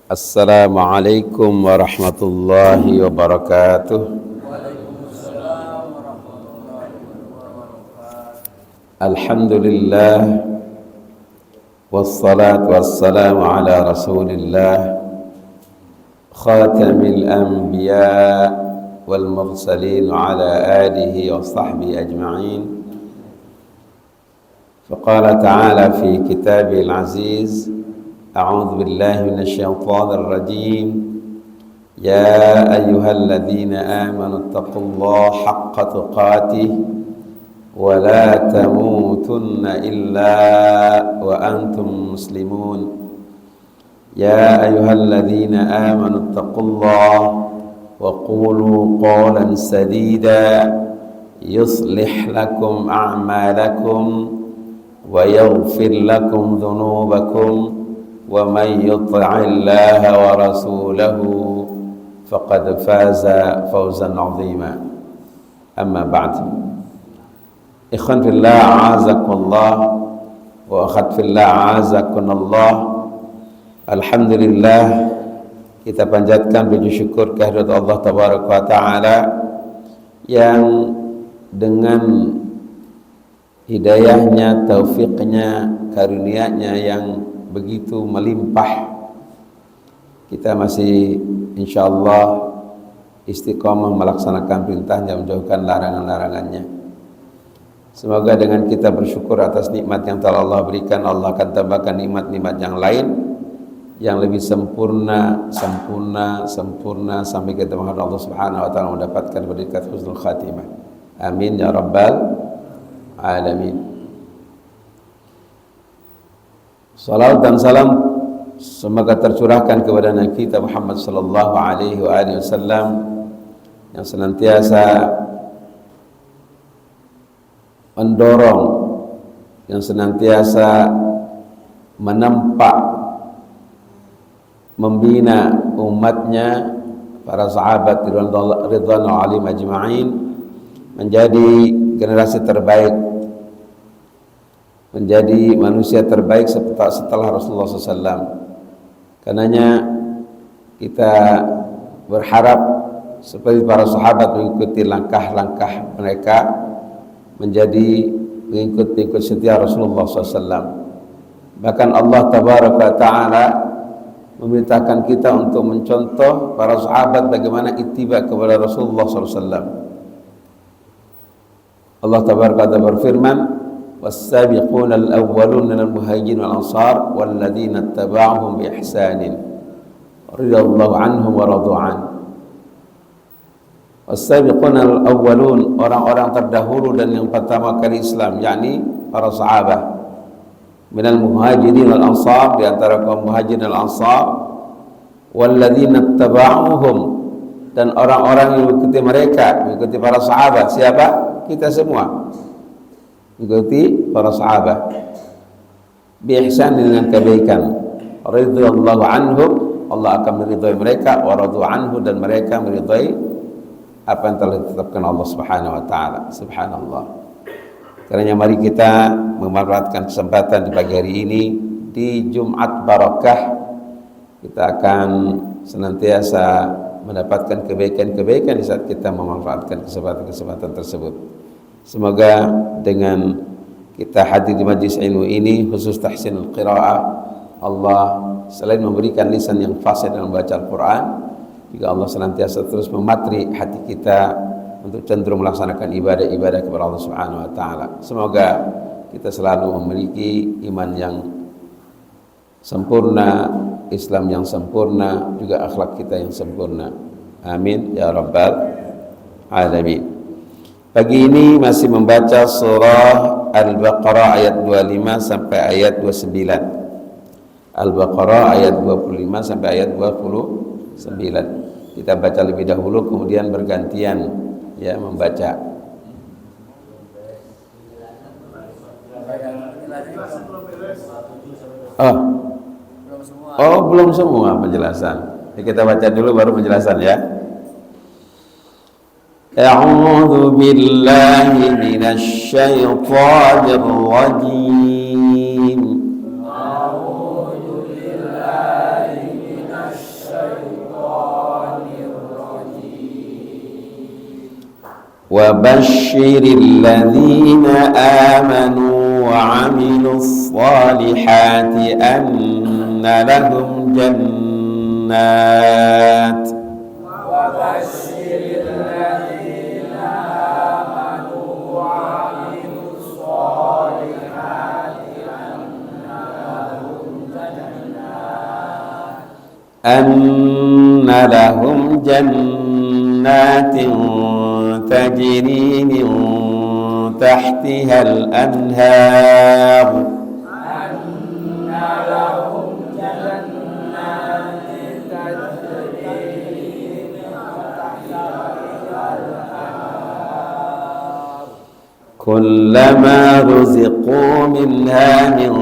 Assalamualaikum warahmatullahi wabarakatuh. Alhamdulillah wassalatu wassalamu ala rasulillah khatamil anbiya wal mursalin wa ala alihi wa sahbihi ajma'in. Faqala ta'ala fi kitabil aziz, a'udzu billahi minasy syaithanir rajim. Ya ayyuhalladzina amanu taqullaha haqqa tuqatih wa la tamutunna illa wa antum muslimun. Ya ayyuhalladzina amanu taqullaha wa qulu qawlan sadida yuslih lakum a'malakum wa yaghfir lakum dhunubakum wa man yuti'illaha wa rasulahu faqad faza fawzan 'azima. Amma ba'd. Ikhwan fillah, a'azakumullah wa akhwat fillah, a'azakumullah. Alhamdulillah, kita panjatkan puji syukur kehadirat Allah tabaraka wa taala yang dengan hidayahnya, taufiknya, karunia-Nya yang begitu melimpah, kita masih insyaallah istiqamah melaksanakan perintahnya, menjauhkan larangan-larangannya. Semoga dengan kita bersyukur atas nikmat yang telah Allah berikan, Allah akan tambahkan nikmat-nikmat yang lain yang lebih sempurna sampai kita menghadap Allah Subhanahu wa taala mendapatkan berkat husnul khatimah. Amin ya rabbal alamin. Salawat dan salam semoga tercurahkan kepada Nabi kita Muhammad sallallahu alaihi wasallam yang senantiasa mendorong, yang senantiasa menempa, membina umatnya, para sahabat ridwanul alim ajma'in, menjadi generasi terbaik, menjadi manusia terbaik setelah Rasulullah SAW. Karenanya kita berharap seperti para sahabat mengikuti langkah-langkah mereka, menjadi pengikut setia Rasulullah SAW. Bahkan Allah tabaraka ta'ala memerintahkan kita untuk mencontoh para sahabat bagaimana ittiba kepada Rasulullah SAW. Allah tabaraka ta'ala berfirman, was-sabiquna al-awwaluna minal muhajirin wal ansar walladzina ittaba'uhum bi ihsanin radhiyallahu anhum wa radu an. Was-sabiquna al-awwalun, orang-orang terdahulu dan yang pertama kali Islam, yakni para sahabat, minal muhajirin wal ansar, di antara kaum muhajirin wal ansar, walladzina ittaba'uhum, dan orang-orang yang mengikuti mereka, mengikuti para sahabat. Siapa? Kita semua mengikuti para sahabat bi ihsan, dengan kebaikan. Radhiyallahu anhum, Allah akan meridhai mereka, wa radu anhu, dan mereka meridhai apa yang telah ditetapkan Allah Subhanahu wa taala. Subhanallah. Karena mari kita memanfaatkan kesempatan di pagi hari ini di Jumat Barakah. Kita akan senantiasa mendapatkan kebaikan-kebaikan di saat kita memanfaatkan kesempatan-kesempatan tersebut. Semoga dengan kita hadir di majlis ilmu ini, khusus tahsinul qiraah, Allah selain memberikan lisan yang fasih dalam membaca Al-Quran, juga Allah senantiasa terus mematri hati kita untuk cenderung melaksanakan ibadah-ibadah kepada Allah Subhanahu wa taala. Semoga kita selalu memiliki iman yang sempurna, Islam yang sempurna, juga akhlak kita yang sempurna. Amin ya rabbal alamin. Pagi ini masih membaca surah Al-Baqarah ayat 25 sampai ayat 29. Al-Baqarah ayat 25 sampai ayat 29. Kita baca lebih dahulu, kemudian bergantian ya membaca. Belum semua penjelasan. Kita baca dulu baru penjelasan ya. A'udzu billahi minasy syaithanir rajim. A'udzu billahi minasy وبشر الذين آمنوا وعملوا الصالحات أن لهم جنات أن لهم جنات تجري من تحتها الأنهار كلما رزقوا منها من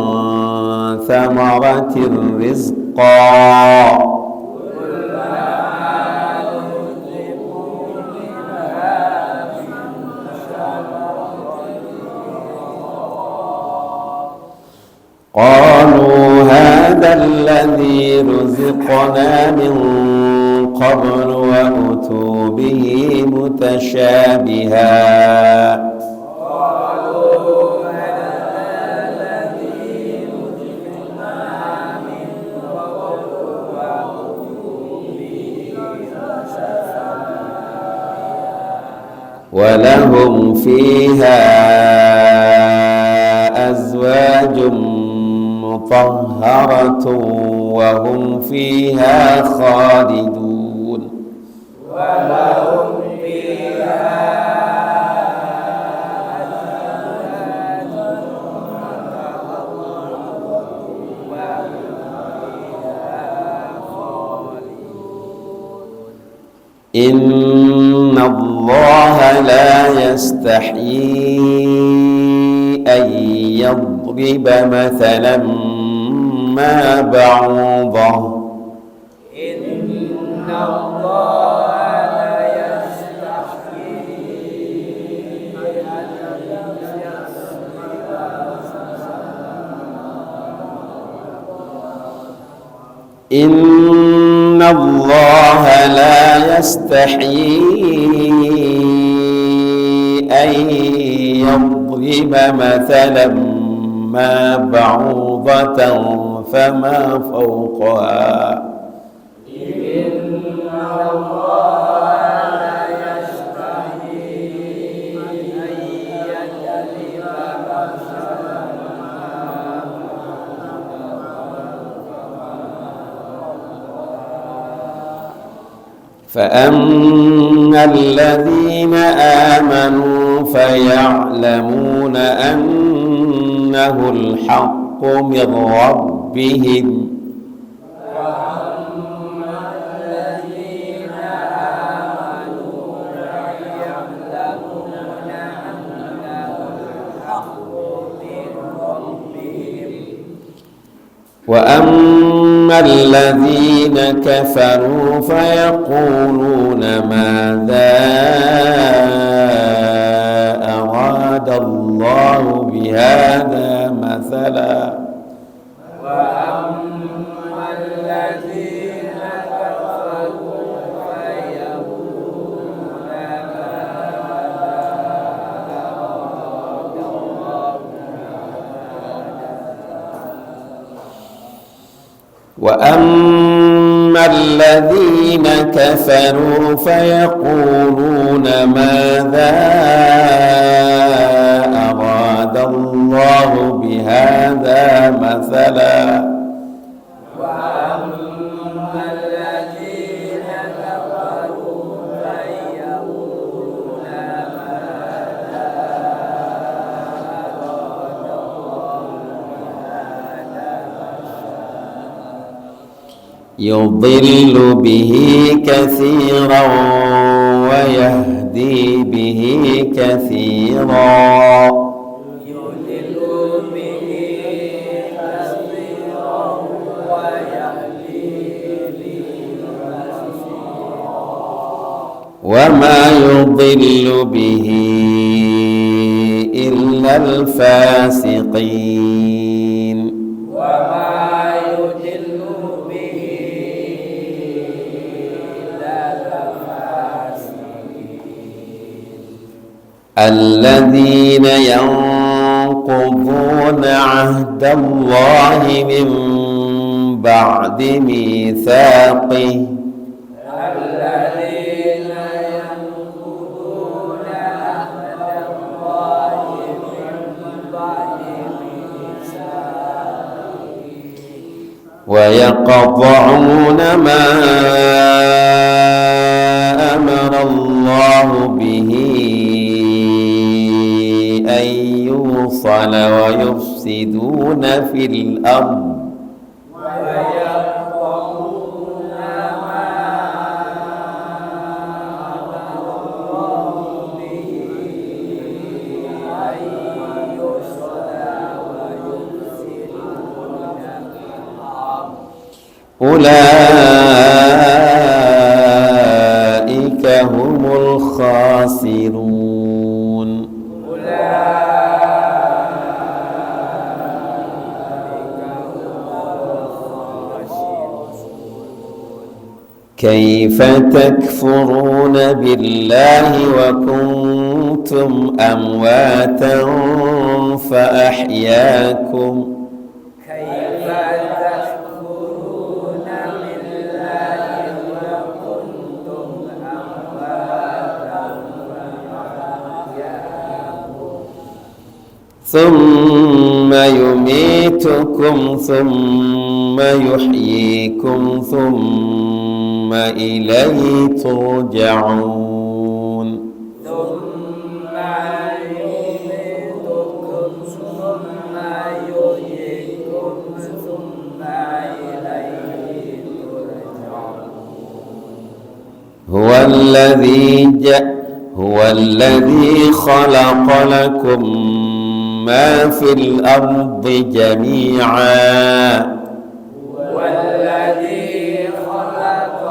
ثمرة رزقا قالوا هذا الذي رزقنا من قبل وأتوا به متشابها ولهم فيها أزواج مطهرة وهم فيها خالدون ولهم فيها إن الله لا يستحيي أن يضرب مثلا ما بعوضة إن الله لا يستحيي إن الله لا يستحيي أن يضرب مثلا ما بعوضة فما فوقها إن الله لا يستحيي أن يضرب مثلا فأما الذين آمنوا فيعلمون أنه الحق من ربهم وأما الذين آمنوا فيعلمون أنه الحق من ربهم وأما الذين كفروا فيقولون ماذا أراد الله بهذا مثلا وأما الذين كفروا فيقولون ماذا أراد الله وأما الذين كفروا فيقولون ماذا أراد الله بهذا مثلا وأما الذين كفروا فيقولون ماذا أراد الله يضل به كثيرا ويهدي به كثيرا يضل به كثيرا ويهدي به كثيرا وما يضل به إلا الفاسقين الذين ينقضون عهد الله من بعد ميثاقه ويقطعون ما أمر الله به أن يوصل ويفسدون في الأرض أولئك هم الخاسرون كيف تكفرون بالله وكنتم أمواتا فأحياكم ثم يميتكم ثم يحييكم ثم إليه ترجعون هو الذي خلق لكم ما في الأرض جميعا والذي خلق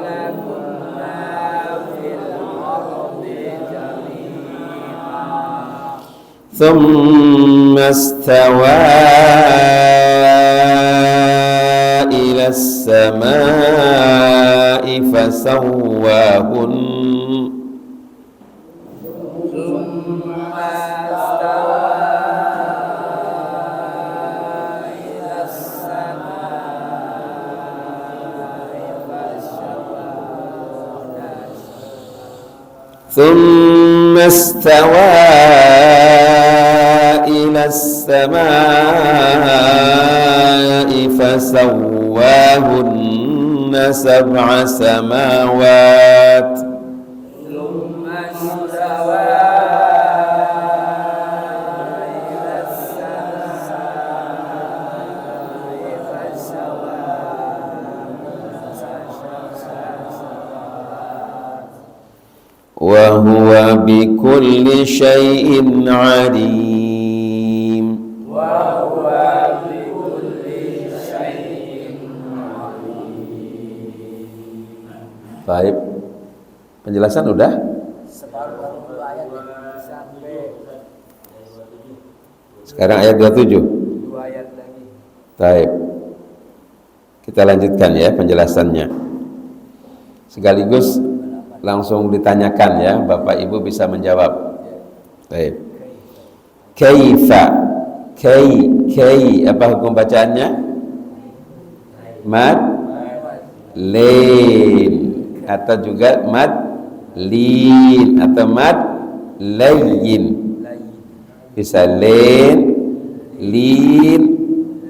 لكم ما في الأرض جميعا ثم استوى إلى السماء فسواهن ثم استوى إلى السماء فسواهن سبع سماوات ثم استوى إلى السماء وهو بكل شيء عليم وهو بكل شيء عليم. Baik, penjelasan udah? Separuh ayat sampai Sekarang ayat 27. 2 ayat lagi. Baik, kita lanjutkan ya penjelasannya. Sekaligus langsung ditanyakan ya, Bapak Ibu bisa menjawab. Baik. Kaifa, apa hukum bacaannya? Mad lin atau juga mad lin atau mad layyin. Bisa lin, lin,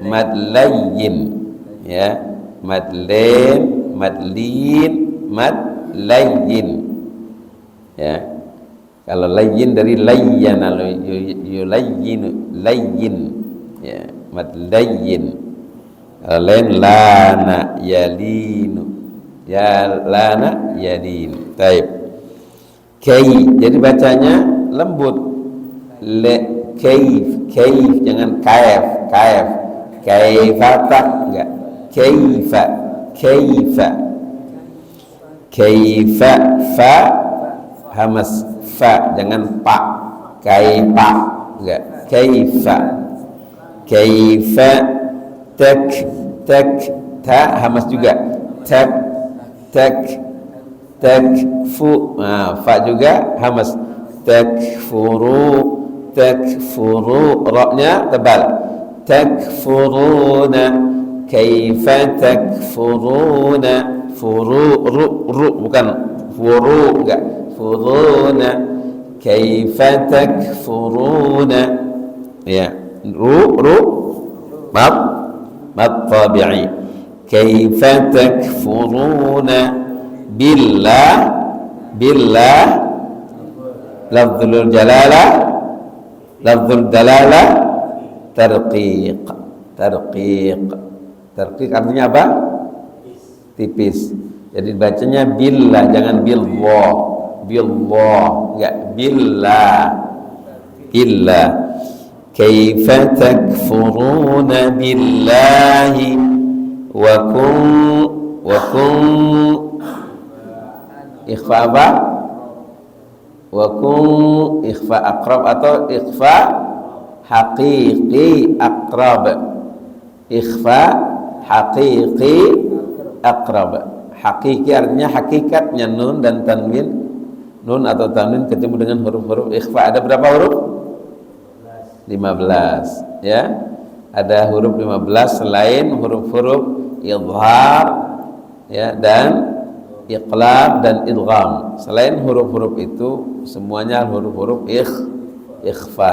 mad layyin ya. Mad lin, mad lin, mad layyin ya. Kalau layyin dari layyana yulayyin, layyin ya, mad layyin. Kalau lain lana yalinu, ya lana yalin. Taib. Kay, jadi bacanya lembut. Kaif, jangan kaif. Kaifata enggak. Kaifa. Kaifa, fa hamas fa, jangan pa. Kaifa enggak. Kaifa tak ta hamas juga. Tak fu, fa juga hamas. takfuru, ra-nya tebal. Takfuruna, kaifa takfuruna, ru bukan furu, enggak, furuna, kaifa takfuruna, ya, ru mad tabi'i, kaifa takfuruna billah lafzul dalalah tarqiq artinya apa? Tipis. Jadi bacanya billah, jangan billah, enggak, billah. Kaifa takfuruna billahi wa kun ikhfa apa? Wa kun ikhfa aqrab atau ikhfa haqiqi aqrab. Ikhfa haqiqi aqrab. Hakiki artinya hakikatnya nun dan tanwin, nun atau tanwin ketemu dengan huruf-huruf ikhfa. Ada berapa huruf? 15, ya. Ada huruf 15 selain huruf-huruf idhar, ya, dan iqlab dan idgham. Selain huruf-huruf itu semuanya huruf-huruf ikhfa.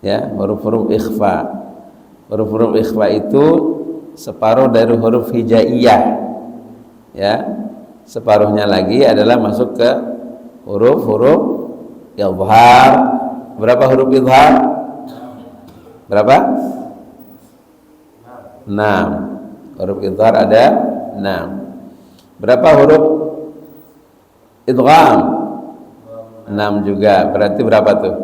Ya, huruf-huruf ikhfa. Huruf-huruf ikhfa itu separuh dari huruf hijaiyah. Ya. Separuhnya lagi adalah masuk ke huruf-huruf idhar. Berapa huruf idhar? Berapa? 6. Huruf idhar ada 6. Berapa huruf idgham? 6 juga. Berarti berapa tuh?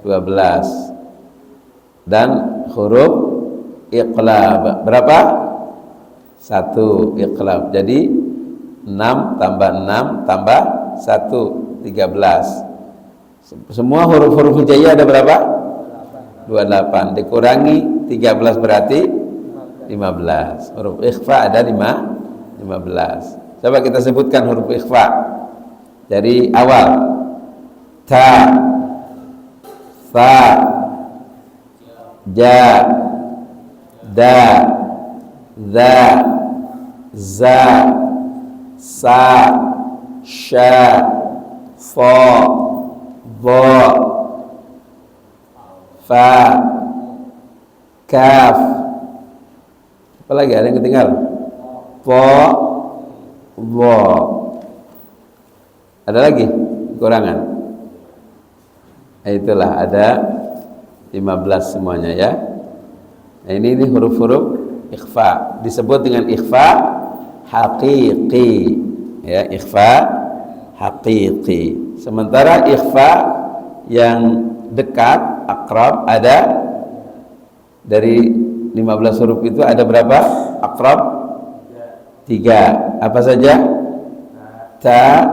12. Dan huruf iqlab berapa? 1 iqlab. Jadi 6 tambah 6 tambah 1, 13. Semua huruf-huruf hijaiyah ada berapa? 28. Dikurangi 13 berarti 15. Huruf ikhfa ada 15. Coba kita sebutkan huruf ikhfa dari awal. Ta, fa, ja, da, za, za, sa, sha, fa, dha, fa, kaf. Apa lagi ada yang ketinggalan? Dha, dha. Ada lagi kekurangan? Itulah ada 15 semuanya, ya. Nah, ini huruf-huruf ikhfa. Disebut dengan ikhfa haqiqi, ya, ikhfa haqiqi. Sementara ikhfa yang dekat, akrab, ada dari 15 huruf itu ada berapa? Akrab 3. Apa saja? Ta,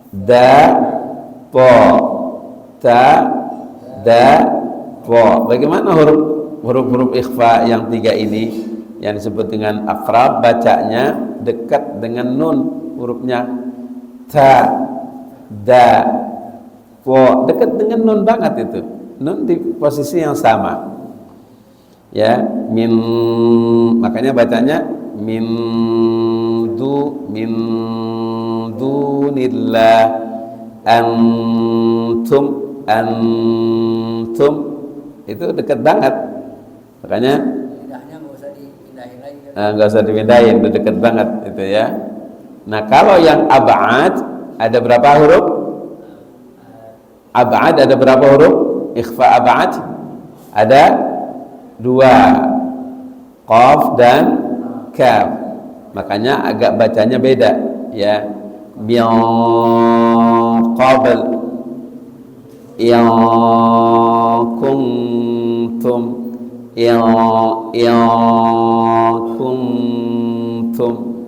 da, po. Ta, da, po. Bagaimana huruf-huruf ikhfa yang 3 ini yang disebut dengan akrab? Bacanya dekat dengan nun hurufnya. Ta, da, po. Dekat dengan nun banget itu. Nun di posisi yang sama. Ya, min, makanya bacanya min dunillah, antum itu dekat banget. Makanya lidahnya nggak usah dipindahin lagi kan? nggak usah dipindahin, udah dekat banget itu, ya. Nah, kalau yang ab'ad ada berapa huruf? Ab'ad ada berapa huruf? Ikhfa ab'ad ada 2, qaf dan kaf. Makanya agak bacanya beda, ya. Min qabl, yang kuntum, yang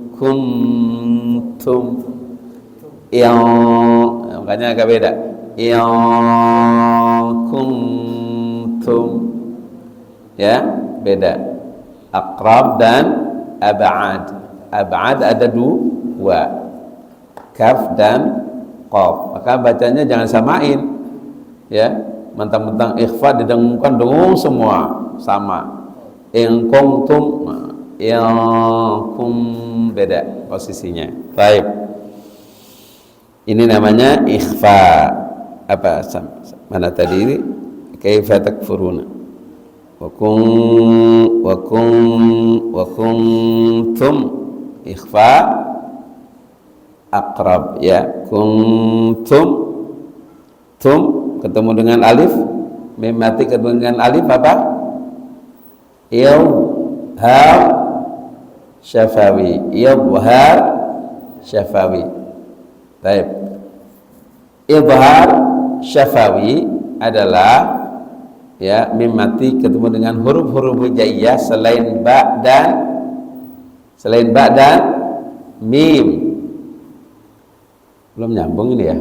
kuntum, yang, makanya agak beda. Yang kuntum, ya, beda. Aqrab dan ab'ad. Ab'ad ada 2, kaf dan qaf. Maka bacanya jangan samain, ya. Mentang-mentang ikhfa didengungkan dengung semua sama. In kuntum, beda posisinya. Baik. Ini namanya ikhfa. Apa mana tadi? Kaifa takfuruna wa kuntum ikhfa aqrab, ya. Kuntum, tum ketemu dengan alif, mim mati ketemu dengan alif apa? Izhar syafawi, izhar syafawi. Baik. Izhar syafawi adalah, ya, mim mati ketemu dengan huruf-huruf hijaiyah selain ba dan mim. Belum nyambung ini, ya.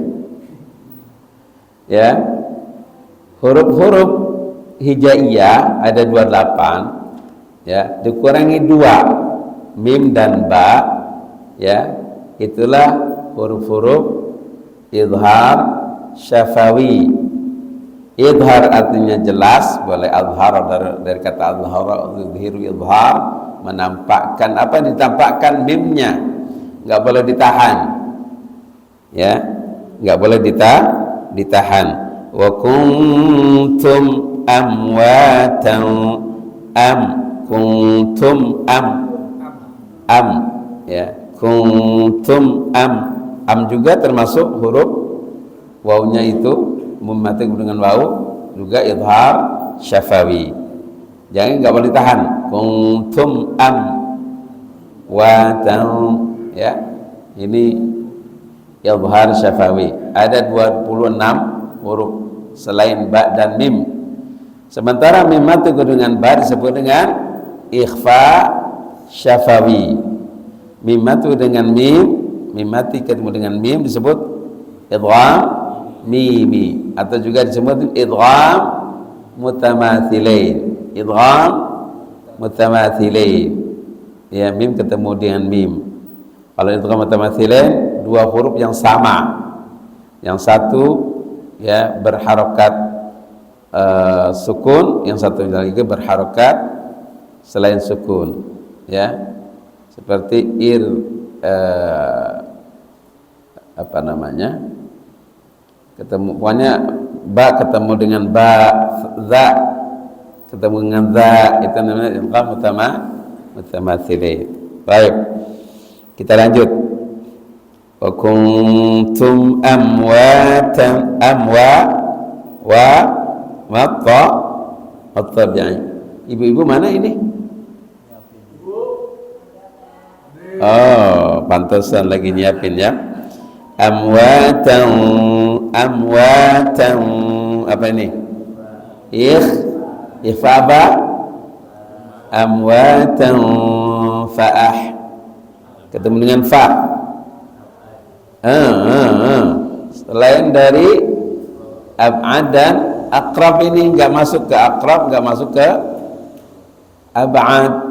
Ya. Huruf-huruf hijaiyah ada 28, ya, dikurangi 2, mim dan ba, ya. Itulah huruf-huruf izhar syafawi. Izhar artinya jelas, boleh azhar dari kata azhar, yuzhiru izhar, menampakkan. Apa yang ditampakkan? Mimnya nggak boleh ditahan, ya, nggak boleh ditahan. Wa kuntum amwatan, kuntum ya, kuntum juga termasuk huruf wawunya itu mati dengan wawu, juga izhar syafawi. Jangan, nggak boleh ditahan. Kuntum watan, ya. Ini izhar syafawi. Ada 26 huruf selain ba dan mim. Sementara mim mati dengan ba disebut dengan ikhfa syafawi. Mim mati dengan mim mati ketemu dengan mim disebut idgham mimi, atau juga disebut idgham mutamathilain. Idgham mutamathilain, ya, mim ketemu dengan mim. Kalau idgham mutamathilain, dua huruf yang sama, yang satu, ya, berharokat sukun, yang satu lagi berharokat selain sukun, ya, seperti apa namanya, ketemu, pokoknya ba ketemu dengan ba, za ketemu dengan za, itu namanya idgham mutamathilain. Baik, kita lanjut. Wa kuntum amwatan, ibu-ibu mana ini? Oh, pantesan lagi nyiapin, ya. Amwatan, apa ini? Ikhfa ba, amwatan fa'ah ketemu dengan fa. Selain dari ab'ad dan aqrab, ini nggak masuk ke aqrab, nggak masuk ke ab'ad.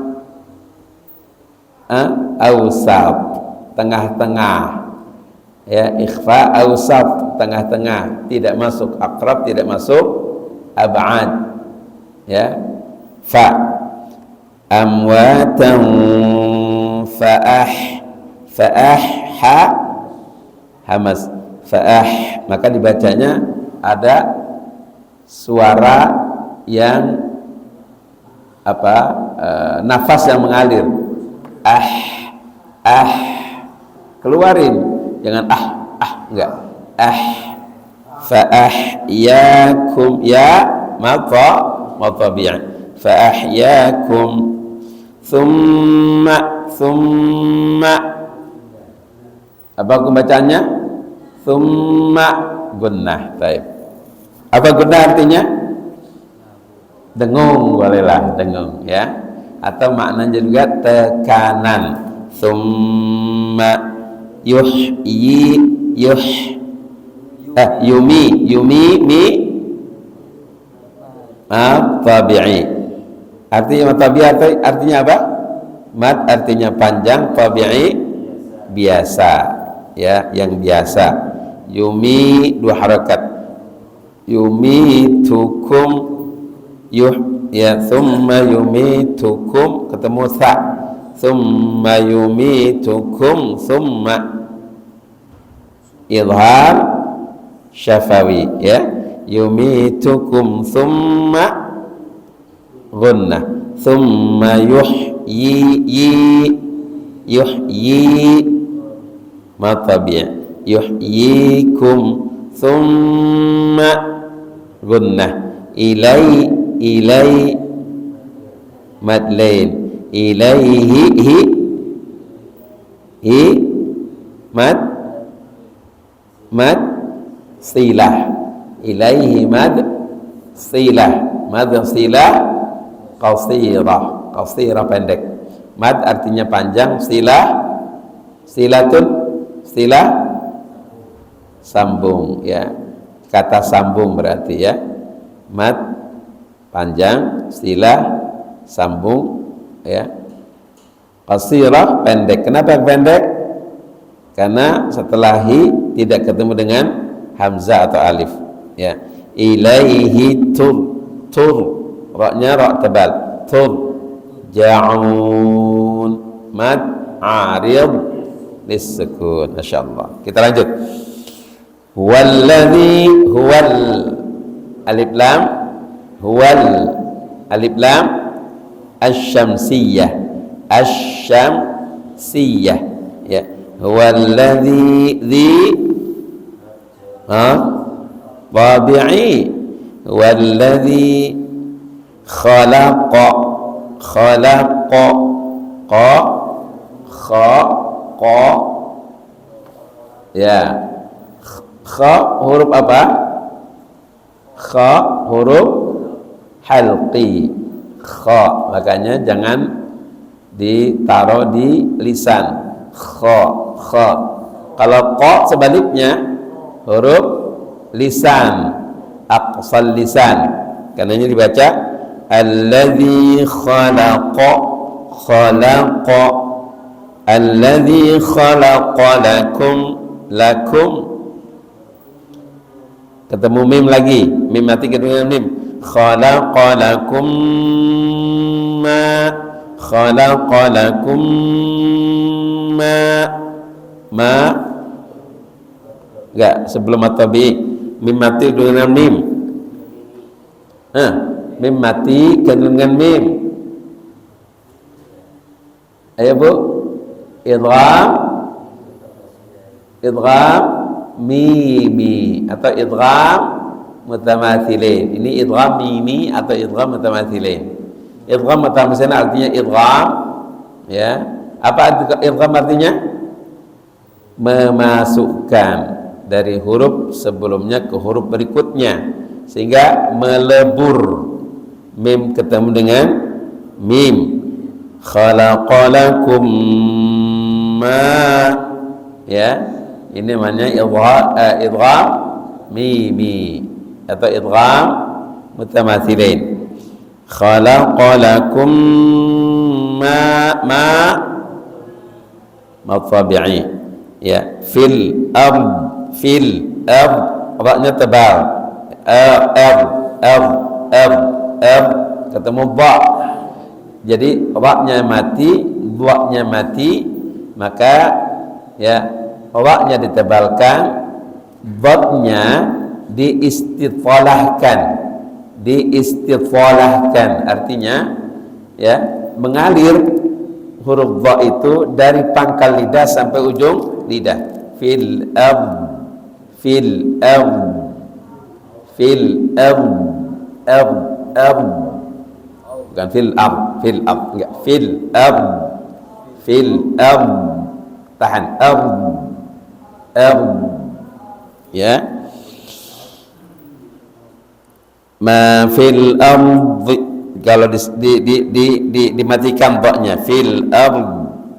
Awsat, tengah-tengah, ya, ikhfa awsat, tengah-tengah, tidak masuk aqrab, tidak masuk ab'ad, ya. Fa amwatan fa'ah, ha hamas, fa'ah, maka dibacanya ada suara yang apa, nafas yang mengalir. Keluarin, jangan enggak. Fa'ahyakum, ya, matabi'an. Fa'ahyakum, thumma, apa pembacaannya? Thumma gunnah. Baik. Apa gunnah artinya? Dengung, bolehlah dengung, ya. Atau maknanya juga tekanan. Thumma yumi tabi'i. Artinya tabi'i artinya apa? Mad artinya panjang, tabi'i biasa, ya, yang biasa. Yumi dua harakat. Yumitukum ya, thumma yumitukum ketemu tha. Thumma yumitukum, thumma idhar syafawi ya. Yumitukum thumma gunnah. Thumma yuhyi matabi' yuhyikum thumma gunnah. Ilai madlain ilaihi mad silah ilaihi mad silah qasirah pendek. Mad artinya panjang, silatun sambung ya, kata sambung berarti ya. Mad panjang, silah sambung ya. Qasirah pendek. Kenapa pendek? Karena setelah hi tidak ketemu dengan hamzah atau alif ya. Ilaihi tur ra-nya ra tebal, ja'un mad arid lis-sukun. Masyaallah. Kita lanjut. Huwallazi huwal alif lam huwal alif lam asy-syamsiyah ya. Huwallazi tabi'i huwallazi khalaqa ya. Kha huruf apa? Kha huruf halqi. Kha, makanya jangan ditaruh di lisan. Kha. Kalau qa sebaliknya huruf lisan, aqsal lisan. Karenanya dibaca alladzi khalaqa alladzi khalaqa lakum ketemu mim lagi, mim mati ketemu mim. Khalaqa lakum ma enggak, sebelum matabi mim mati dengan mim. Mim mati dengan mim. Ayo Bu, idgham mimi atau idgham mutamathilin. Ini idgham mimi atau idgham mutamathilin. Idgham mutamathilin artinya idgham ya. Apa idgham artinya? Memasukkan dari huruf sebelumnya ke huruf berikutnya sehingga melebur. Mim ketemu dengan mim. Khalaqalakum ma ya. Ini namanya idgham mimi atau idgham mutamathilin. Khalaqalakum ma tabi'i ya. Fil ra-nya tebal, ketemu ba, jadi ra-nya mati, ba-nya mati, maka ya ra-nya ditebalkan, dha-nya diistithalahkan, artinya ya mengalir huruf dha itu dari pangkal lidah sampai ujung lidah. Fil bukan fil tahan ya. Ma fil kalau dimatikan dha-nya fil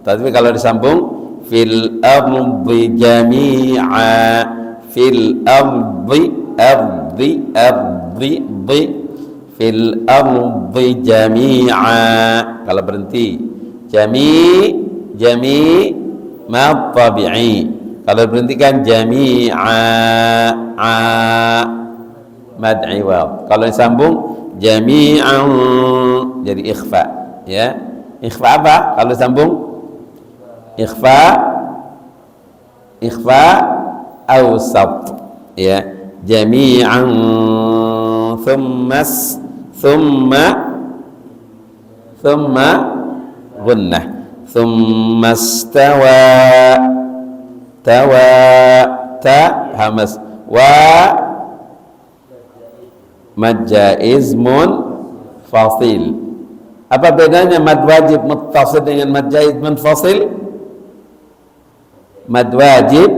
tapi kalau disambung fil ardi jami'a, fil ardi fil ardi jami'a. Kalau berhenti jami ma tabi'i. Kalau berhentikan jami'a a mad iwad. Kalau disambung jami'an jadi ikhfa, ya. Ikhfa apa? Kalau disambung ikhfa awsat, ya. Jami'an thumma gunnah thumma istawa ta hamas wa mad jaiz munfasil. Apa bedanya mad wajib muttasil dengan mad jaiz munfasil? Mad wajib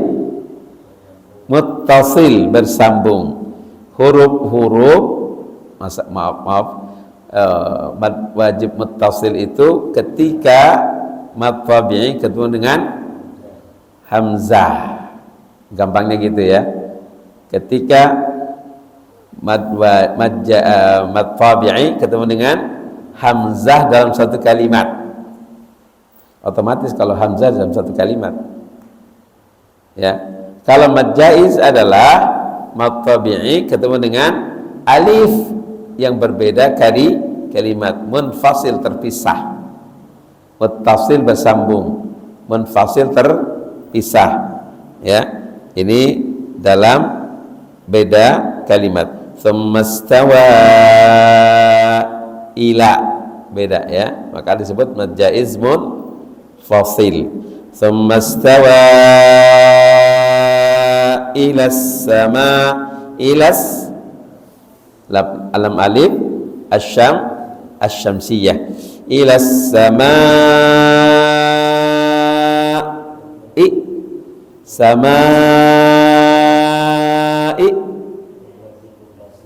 muttasil bersambung, huruf-huruf mad wajib muttasil itu ketika mad tabi'i ketemu dengan hamzah, gampangnya gitu ya. Ketika mad tabi'i ketemu dengan hamzah dalam satu kalimat, otomatis kalau hamzah dalam satu kalimat, ya. Kalau mad jaiz adalah mad tabi'i ketemu dengan alif yang berbeda kalimat, munfasil terpisah, muttasil bersambung, munfasil terpisah, ya. Ini dalam beda kalimat. Tsumma stawa ila, beda ya, maka disebut mad jaiz munfasil. Tsumma stawa ila sama, ilas alam alif asyamsiyah, ila samai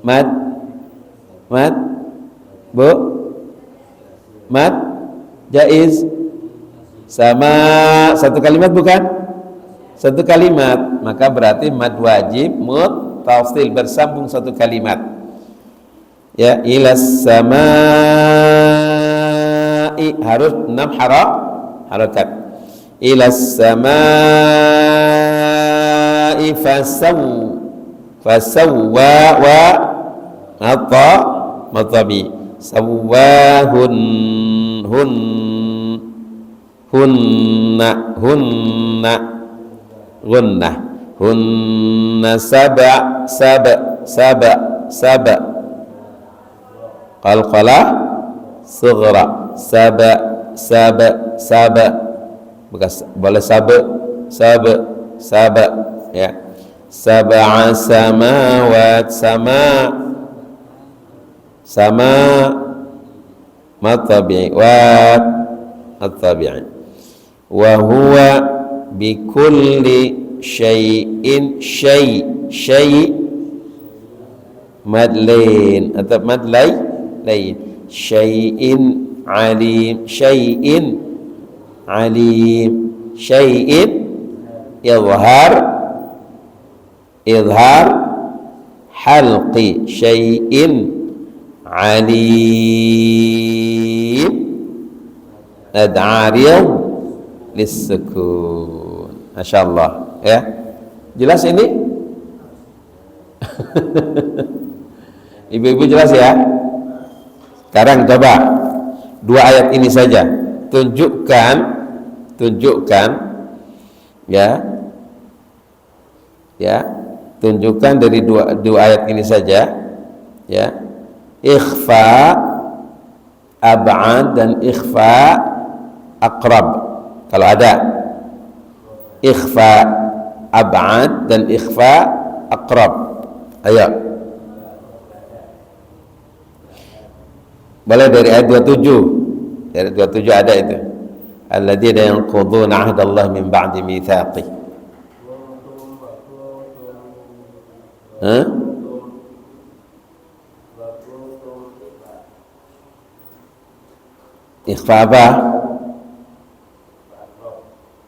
mad jaiz sama satu kalimat, bukan satu kalimat, maka berarti mad wajib muttasil bersambung satu kalimat, ya. Ilas samai harus 6 harakat. Ilas samai fasawwa wa matabi sawwahun hunna gunnah hunna sab'a qalqalah sughra sab'a bekas boleh sab'a ya. Sab'a samawat sama matabi'i at-tabi'i wa huwa bikulli syai'in mad lain atau mad lain syai'in alim izhar halqi syai'in alim ad'ariyah lissukun. Masyaallah, ya. Jelas ini? Ibu-ibu jelas ya? Sekarang coba 2 ayat ini saja tunjukkan ya tunjukkan dari dua ayat ini saja, ya. Ikhfa ab'ad dan ikhfa aqrab. Kalau ada ikhfa ab'ad dan ikhfa aqrab, ayo. Boleh dari ayat 27. Dari 27 ada itu. Alladzina yanquduna 'ahdallahi min ba'di mitsaqih. Ikhfa apa?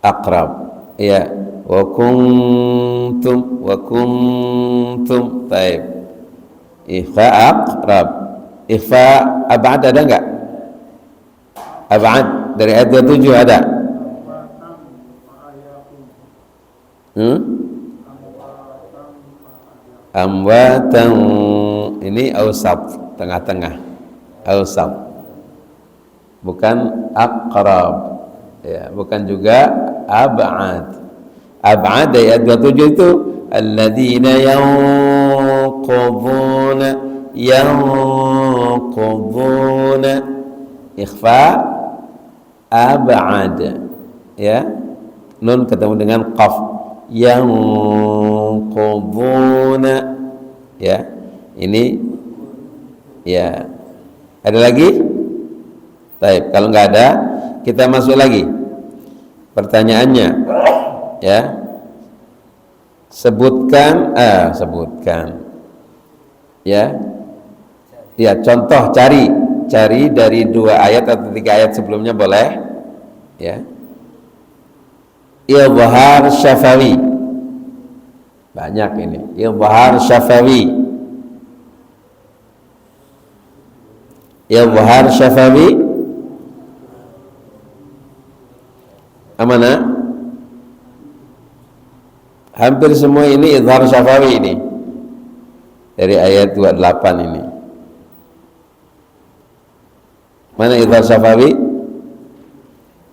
Aqrab, ya. Wa kuntum baik. Ikhfa aqrab. Ikhfa ab'ad ada enggak? Ab'ad dari ayat 27 ada. Amwatan, ini ausat, tengah-tengah, ausat, bukan aqrab, ya, bukan juga ab'ad. Ab'ad ayat 27 itu alladzina yanquduna ikhfa ab'ad, ya, nun ketemu dengan qaf, yanquduna, ya, ini, ya. Ada lagi? Baik, kalau nggak ada kita masuk lagi pertanyaannya, ya. Sebutkan, ya, ya, contoh, cari dari 2 ayat atau 3 ayat sebelumnya boleh, ya. Izhar syafawi, banyak ini. Izhar syafawi, izhar syafawi, mana? Hampir semua ini izhar syafawi ini dari ayat 28 ini. Mana izhar syafawi?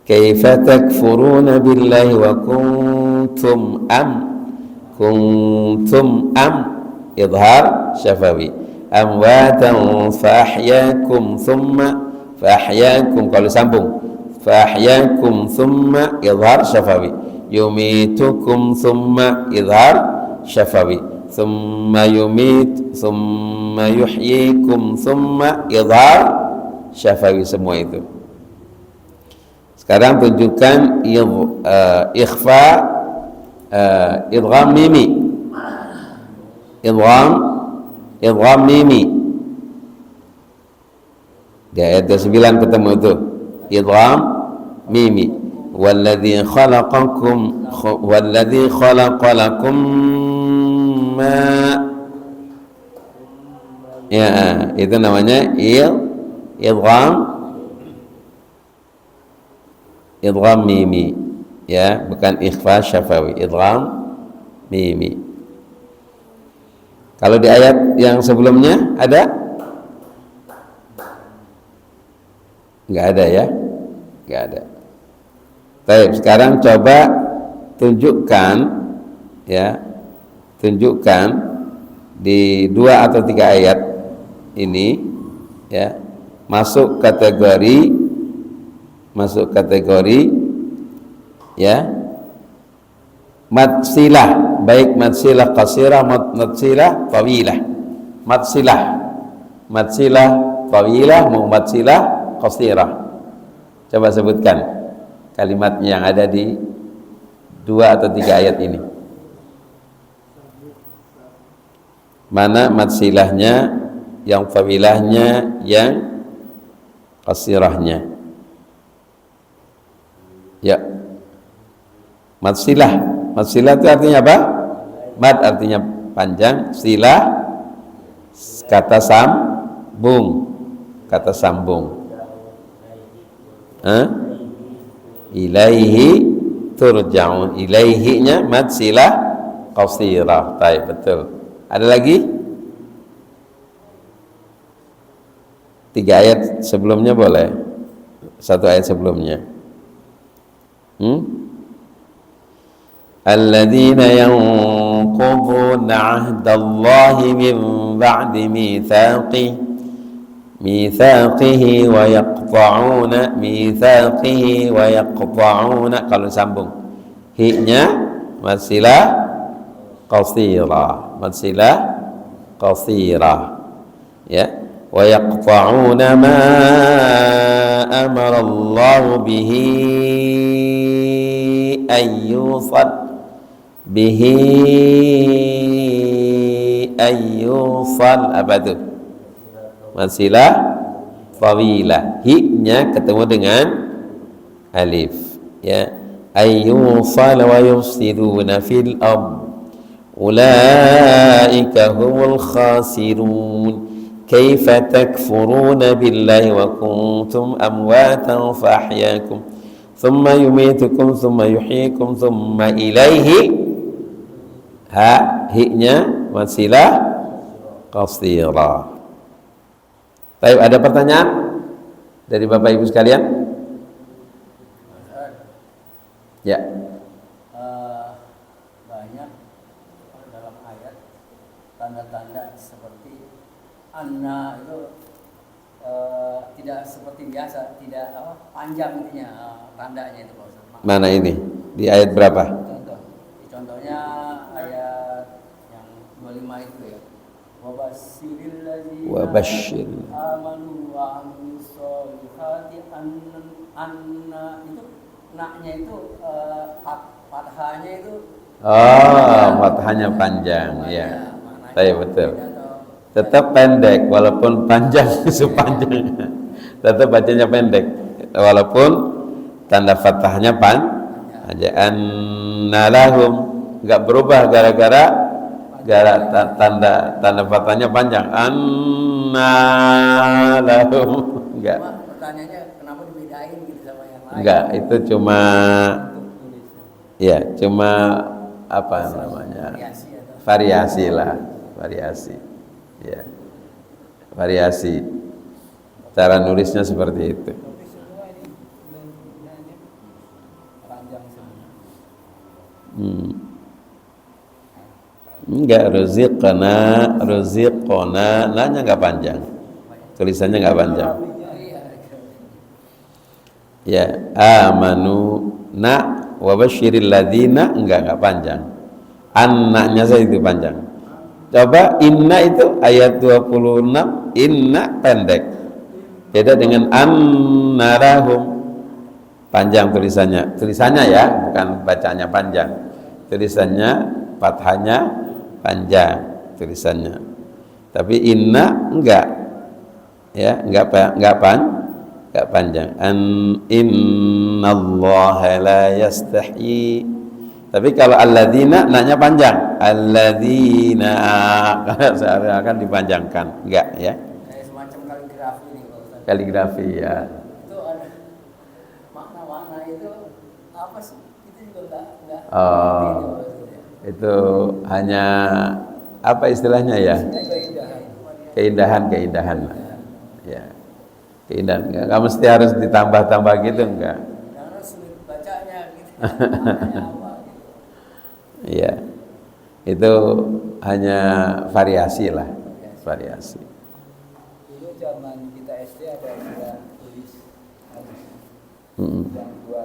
Kaifa takfuruna billahi wa kuntum izhar syafawi. Amwatan fahyakum thumma fahyakum, kalau sambung fahyakum thumma izhar syafawi. Yumitukum thumma izhar syafawi. Thumma yumit thumma yuhyikum thumma izhar syafawi, semua itu. Sekarang tunjukkan ikhfa idgham mimi. Idgham mimi. Di ayat 9 ketemu itu. Idgham mimi. Walladzi khalaqa lakum ma, ya, itu namanya idgham mimi, ya, bukan ikhfa syafawi, idgham mimi. Kalau di ayat yang sebelumnya ada? Enggak ada, ya, enggak ada. Baik, sekarang coba tunjukkan, ya, tunjukkan di 2 atau 3 ayat ini, ya, masuk kategori, ya, mad silah, baik mad silah qasirah, mad silah tawilah. Mad silah tawilah mau mad silah qasirah. Coba sebutkan kalimatnya yang ada di 2 atau 3 ayat ini. Mana mad silahnya, yang tawilahnya, yang qasirahnya? Ya, mad silah itu artinya apa? Mad artinya panjang, silah kata sambung, ilaihi turja'un, ilaihi-nya mad silah qasirah. Baik, betul. Ada lagi? 3 ayat sebelumnya boleh, 1 ayat sebelumnya. Alladzina yanquduna 'ahdallahi min ba'di mithaqihi wa yaqta'una, kalau sambung hi-nya masilah qasirah, ya, wa yaqta'una ma amara Allah bihi ayyusal, apa itu? Masilah tawilah, hi-nya ketemu dengan alif, ya, ayyusal wa yufsiduna fil ard ulaika humul khasirun. Kaifa takfuruna billahi wa kuntum amwatan fa ahyaakum thumma yumitukum thumma yuhyikum thumma ilaihi Hi-nya wasilah qasira. Baik, ada pertanyaan dari Bapak Ibu sekalian? Ya. Banyak dalam ayat tanda-tanda seperti anna itu tidak seperti biasa, tidak panjang intinya tandanya itu Pak Ustaz. Mana ini? Di ayat berapa? Contohnya ayat yang 25 itu ya. Wabasyiril ladzina amanu wa amilus solihati anna itu naknya itu fathahnya itu fathahnya panjang ya. Saya betul. Tetap pendek walaupun panjang sepanjang. Tetap bacanya pendek walaupun tanda fathahnya aja anna lahum enggak berubah gara-gara tanda fathahnya panjang anna lahum enggak. Pertanyaannya kenapa dibedain gitu sama yang lain? Enggak, itu cuma ya, cuma apa namanya? Variasi lah, variasi. Ya. Variasi. Cara nulisnya seperti itu. Enggak, ruziqna nanya enggak panjang. Tulisannya enggak panjang. Ya, amanu na wa basyiril ladzina enggak panjang. Annanya saja itu panjang. Coba inna itu ayat 26, inna pendek. Beda dengan annarahum. Panjang tulisannya. Tulisannya ya, bukan bacanya panjang. Tulisannya fathahnya panjang tulisannya. Tapi inna enggak. Ya, enggak panjang. Innallaha la yastahi. Tapi kalau alladzina nanya panjang. Alladzina akan dipanjangkan. Enggak ya. Kayak semacam kaligrafi nih Pak Ustaz. Kaligrafi ya. Itu ada makna-makna itu apa sih? Itu juga enggak. Itu hanya apa istilahnya ya? Keindahan. Ya. Keindahan. Enggak mesti harus ditambah-tambah gitu enggak. Karena sulit bacanya gitu. Iya, itu hanya variasi lah, variasi. Dulu zaman kita SD ada istilah tulis halus, yang dua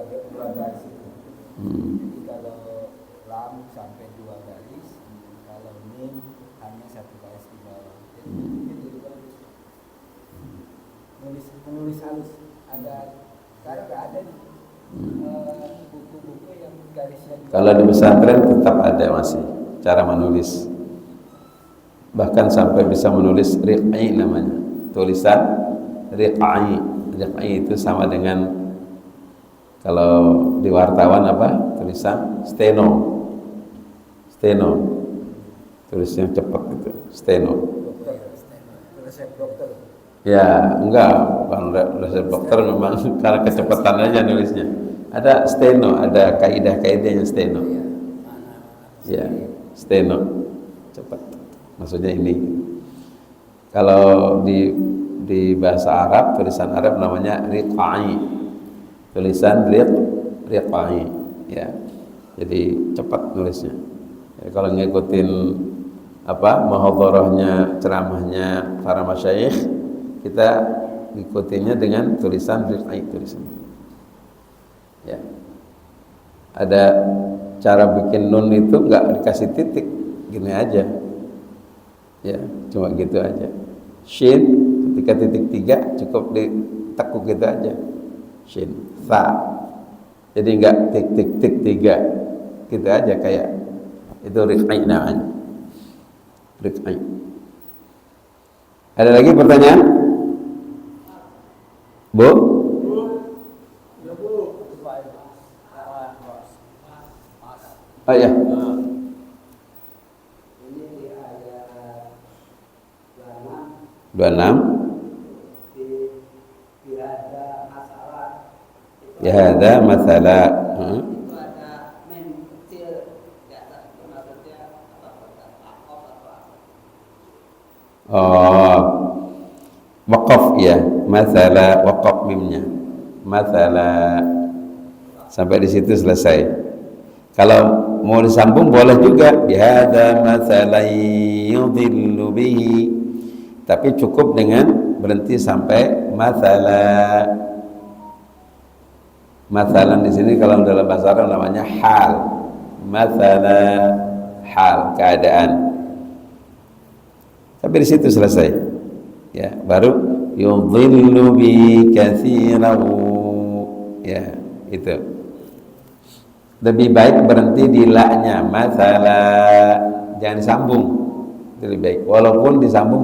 garis. Jadi kalau lam sampai 2 garis, kalau mim hanya 1 garis di bawah. Jadi menulis halus ada sekarang nggak ada nih. Buku-buku yang garisnya kalau di pesantren tetap ada masih cara menulis, bahkan sampai bisa menulis riq'i namanya, tulisan riq'i. Riq'i itu sama dengan kalau di wartawan apa, tulisan steno, tulisnya cepat gitu, steno. resep dokter. Ya, enggak, bukan resep dokter, memang karena kecepatan aja nulisnya. Ada steno, ada kaidah-kaidahnya steno. Ya, steno. Cepat. Maksudnya ini. Kalau di bahasa Arab, tulisan Arab namanya riq'i. Tulisan riq'i, ya. Jadi cepat nulisnya. Jadi kalau ngikutin muhadharahnya, ceramahnya para masyayikh, kita ngikutinnya dengan tulisan riq'i, tulisan. Ya. Ada cara bikin nun itu enggak dikasih titik, gini aja. Ya, cuma gitu aja. Shin ketika titik 3 cukup ditekuk gitu aja. Shin, fa. Jadi enggak tik 3. Gitu aja kayak itu riq'i namanya. Riq'i. Ada lagi pertanyaan? Bu? Oh ya. Ini di ayat 26. 26. Di ada masalah. Ya ada masalah. Itu ada mem kecil di atas, maksudnya apa Oh, waqaf ya, mathala, waqaf mimnya, mathala, sampai di situ selesai. Kalau mau disambung boleh juga, bihadza mathalan yudhillu bihi, tapi cukup dengan berhenti sampai mathala. Mathalan di sini kalau dalam bahasa Arab namanya hal, mathala, hal, keadaan. Tapi di situ selesai. Ya, baru yudhillu bi katsiran. Ya, itu. Lebih baik berhenti di la-nya, masalah, jangan disambung. Itu lebih baik. Walaupun disambung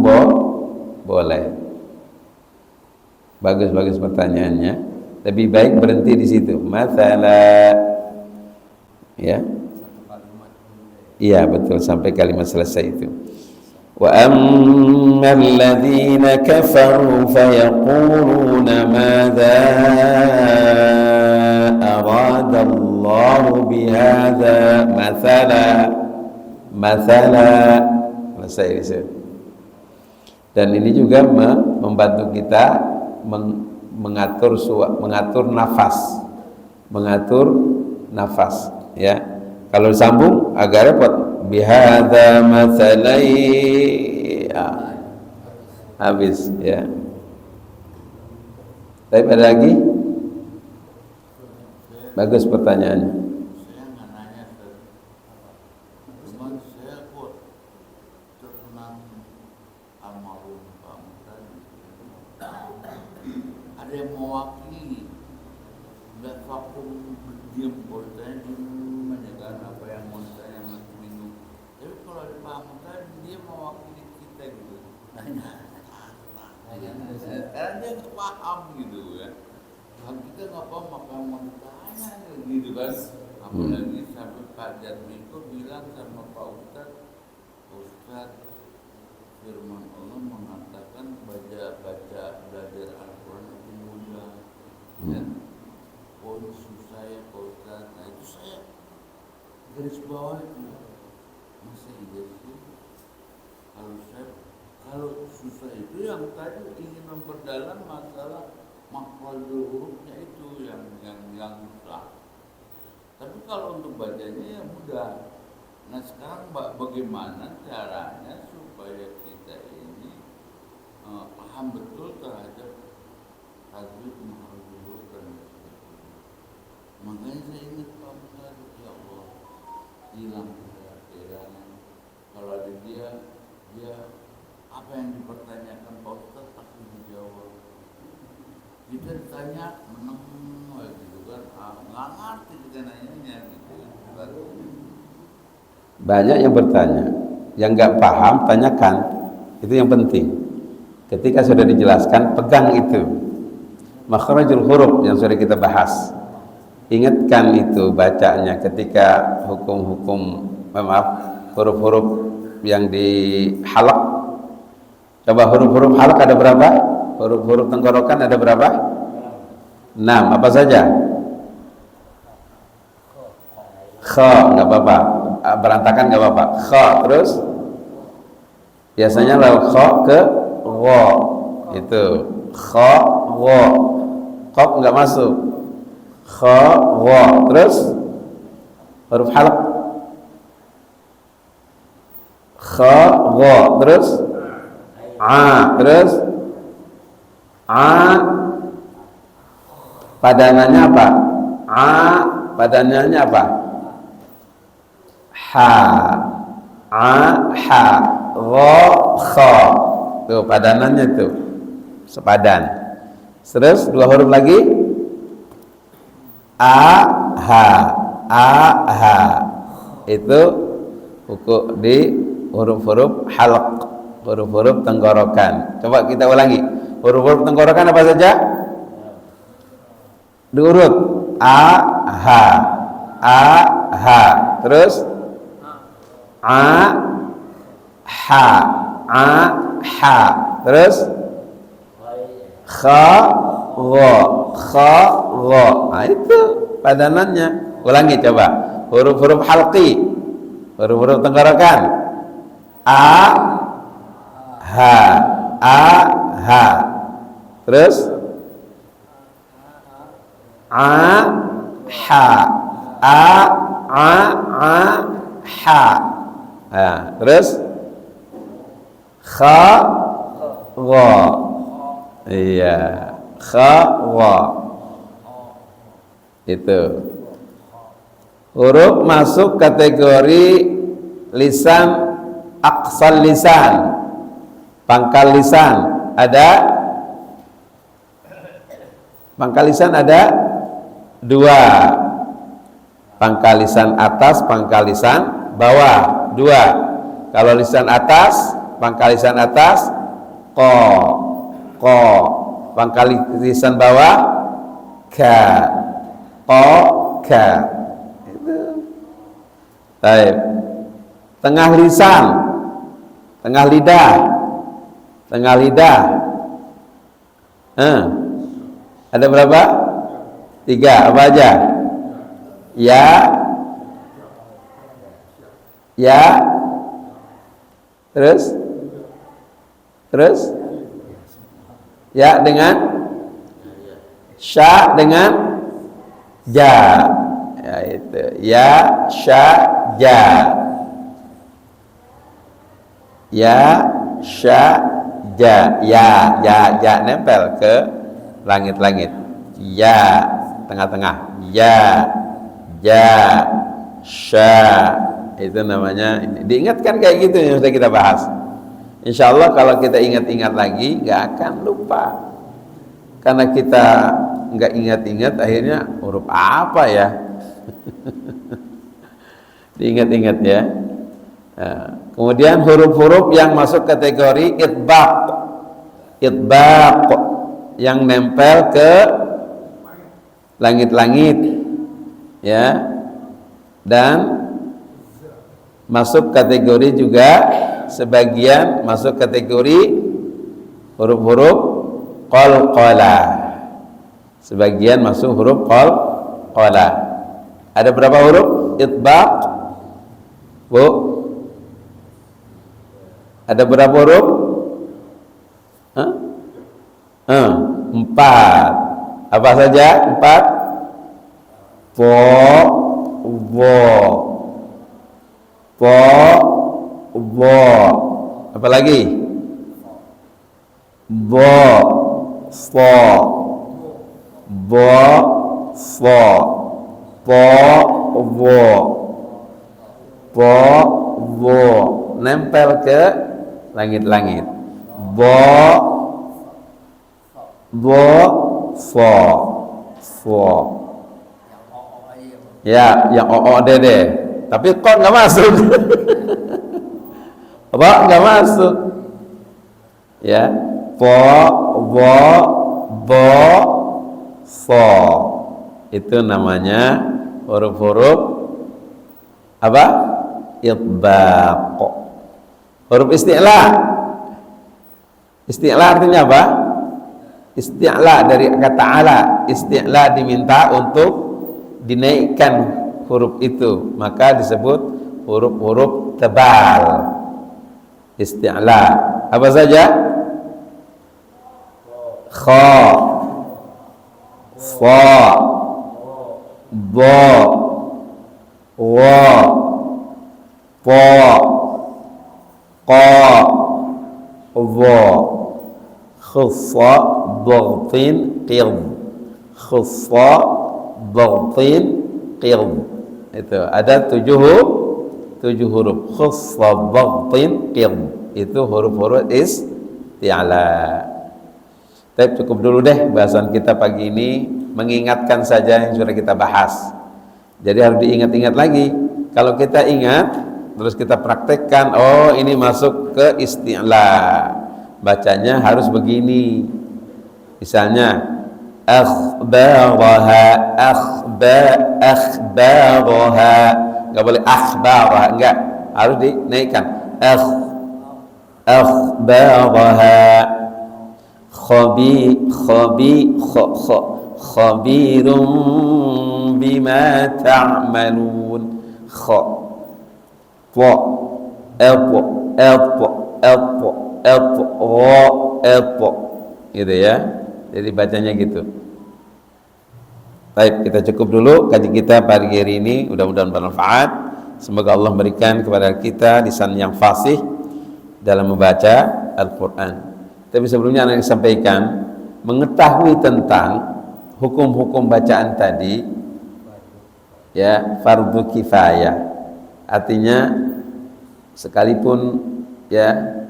boleh. Bagus pertanyaannya. Lebih baik berhenti di situ. Masalah. Ya. Iya, betul, sampai kalimat selesai itu. Wa ammal ladzina kafaru fayaquluna madza arada Allahu bihadza mathala. Selesai di situ. Dan ini juga membantu kita mengatur nafas, ya. Kalau disambung agak repot. Bihadza mathalai, habis, ya. Tapi ada lagi? Bagus pertanyaannya. Saya nggak nanya, cuman saya kok terkenang almarhum Pak Muhtar. Ada yang mewakili, nggak vakum diam, bolanya diem aja kan apa yang mau saya masih bingung. Tapi kalau ada Pak Muhtar dia mewakili kita gitu. Nanya. Karena dia nggak paham gitu ya. Kalau kita nggak paham maka mau ditanya gitu kan. Apalagi sampai Pak Jatmiko bilang sama Pak Ustadz, firman Allah mengatakan belajar Al-Quran itu mudah. Dan poin susah ya Pak Ustadz. Nah itu saya garis bawah itu. Masa iya sih? Kalau susah itu yang tadi ingin memperdalam masalah makhluk hurufnya itu yang susah. Tapi kalau untuk bacanya ya mudah. Nah sekarang bagaimana caranya supaya kita ini paham betul terhadap tajwid makhluk huruf dan sebagainya. Makanya saya ingat Pak Muhtar, ya Allah, hilang kekhawatiran. Kalau ada dia apa yang dipertanyakan Pak Ustadz pasti dijawab. Kita ditanya menang gitu kan, nggak ngerti kita nanya gitu. Banyak yang bertanya, yang nggak paham tanyakan, itu yang penting. Ketika sudah dijelaskan, pegang itu makhrajul huruf yang sudah kita bahas. Ingatkan itu bacanya ketika huruf-huruf yang di halaq. Coba huruf-huruf halaq ada berapa? Huruf-huruf tenggorokan ada berapa? 6. Apa saja? Kha, nggak apa-apa. Berantakan nggak apa-apa. Kha, terus biasanya lalu kha ke wa. Itu kha wa. Qaf nggak masuk. Kha wa. Terus huruf halaq. Kha wa. Terus a. Terus a padanannya apa? A padanannya apa? Ha. A ha. Ra kha. Tuh padanannya tuh sepadan. Terus dua huruf lagi a ha. A ha. Itu hukum di huruf-huruf halaq, huruf-huruf tenggorokan. Coba kita ulangi. Huruf-huruf tenggorokan apa saja? Diurut. A ha. A ha. Terus a ha. A ha. Terus kha gha. Kha gha. Nah, itu padanannya. Ulangi coba. Huruf-huruf halqi, huruf-huruf tenggorokan. A ha, a, ha. Terus a, ha, a, ha. Nah, terus kha, gha. Iya, kha, gha. Itu huruf masuk kategori lisan aqsal lisan, pangkal lisan. Ada pangkal lisan, ada dua, pangkal lisan atas, pangkal lisan bawah, dua. Kalau lisan atas, pangkal lisan atas ko, pangkal lisan bawah ka, ko, ka. Itu. Baik. Tengah lisan, tengah lidah, tengah lidah. Ada berapa? 3. Apa aja? Ya, ya, terus ya dengan sya dengan ja, ya itu ya, sya, ja, ya, sya, ja, ya nempel ke langit-langit, ya tengah-tengah, ya, ja, sya. Itu namanya, diingatkan kayak gitu yang sudah kita bahas. Insya Allah kalau kita ingat-ingat lagi nggak akan lupa, karena kita nggak ingat-ingat akhirnya huruf apa ya. Diingat-ingat ya. Nah, kemudian huruf-huruf yang masuk kategori itbaq, yang nempel ke langit-langit ya, dan masuk kategori juga sebagian masuk kategori huruf-huruf qalqalah, sebagian masuk huruf qalqalah. Ada berapa huruf itbaq, Bu? Ada berapa huruf? 4. Apa saja 4? Po, wo, po, wo. Apa lagi? Bo, fo, bo, fo, po, wo, po, wo. Nempel ke langit-langit. Bo, fo, fo. Ya, yang o dede. Tapi kok nggak masuk. Apa nggak masuk? Ya, po, wo, bo, fo. Itu namanya huruf-huruf apa? Itbaq. Huruf isti'la. Isti'la artinya apa? Isti'la dari kata ala. Isti'la diminta untuk dinaikkan huruf itu, maka disebut huruf-huruf tebal. Isti'la. Apa saja? Kha, fa, ba, wa, pa, qa, wa. Khuffa, dhaghtin, qird. Khuffa, dhaghtin, qird. Itu ada 7 huruf. Khuffa, dhaghtin, qird. Itu huruf-huruf isti'la. Tapi cukup dulu deh bahasan kita pagi ini, mengingatkan saja yang sudah kita bahas. Jadi harus diingat-ingat lagi. Kalau kita ingat, terus kita praktekkan, oh ini masuk ke isti'la. Bacanya harus begini. Misalnya akhbaraha, akhbaraha. Enggak boleh akhbaraha, enggak. Harus dinaikkan. Akhbaraha. Khabirum bima ta'malun. gitu ya. Jadi bacanya gitu. Baik, kita cukup dulu kaji kita pagi hari ini, mudah-mudahan bermanfaat. Semoga Allah memberikan kepada kita lisan yang fasih dalam membaca Al-Quran. Tapi sebelumnya yang sampaikan, mengetahui tentang hukum-hukum bacaan tadi, ya, fardu kifayah. Artinya sekalipun ya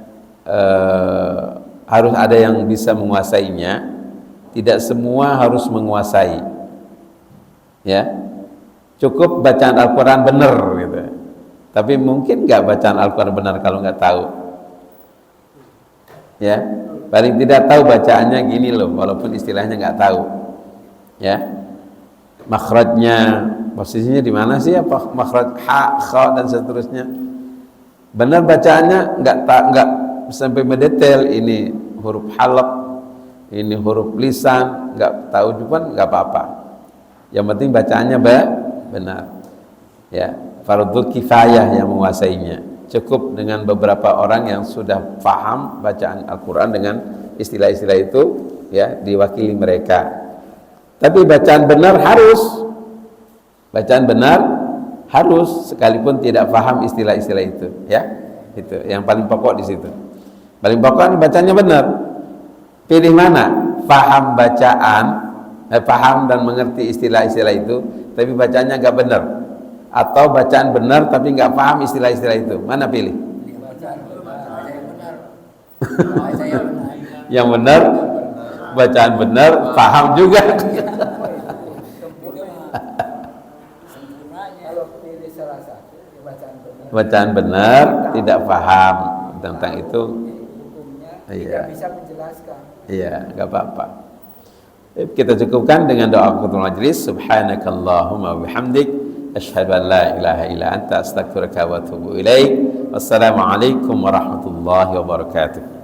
harus ada yang bisa menguasainya, tidak semua harus menguasai. Ya, cukup bacaan Al-Quran benar gitu. Tapi mungkin nggak bacaan Al-Quran benar kalau nggak tahu. Ya, paling tidak tahu bacaannya gini loh, walaupun istilahnya nggak tahu. Ya, makhrajnya, posisinya di mana sih, apa makhraj ha, kha dan seterusnya. Benar bacaannya nggak sampai mendetail, ini huruf halaq, ini huruf lisan, nggak tahu juga nggak apa-apa. Yang penting bacaannya benar. Ya, fardhu kifayah yang menguasainya. Cukup dengan beberapa orang yang sudah paham bacaan Al-Quran dengan istilah-istilah itu, ya, diwakili mereka. Tapi bacaan benar harus, sekalipun tidak paham istilah-istilah itu, ya. Itu yang paling pokok di situ. Paling pokok bacanya benar. Pilih mana? Paham bacaan, paham dan mengerti istilah-istilah itu, tapi bacanya nggak benar. Atau bacaan benar tapi nggak paham istilah-istilah itu. Mana pilih? Yang benar, bacaan benar, paham juga. Bacaan benar, tidak paham tentang itu. Iya. Bisa menjelaskan. Iya, nggak apa-apa. Kita cukupkan dengan doa kafatul majlis. Subhanakallahumma wa bihamdik, asyhadu an la ilaha illa anta, astaghfiruka wa atubu ilaik. Wassalamualaikum warahmatullahi wabarakatuh.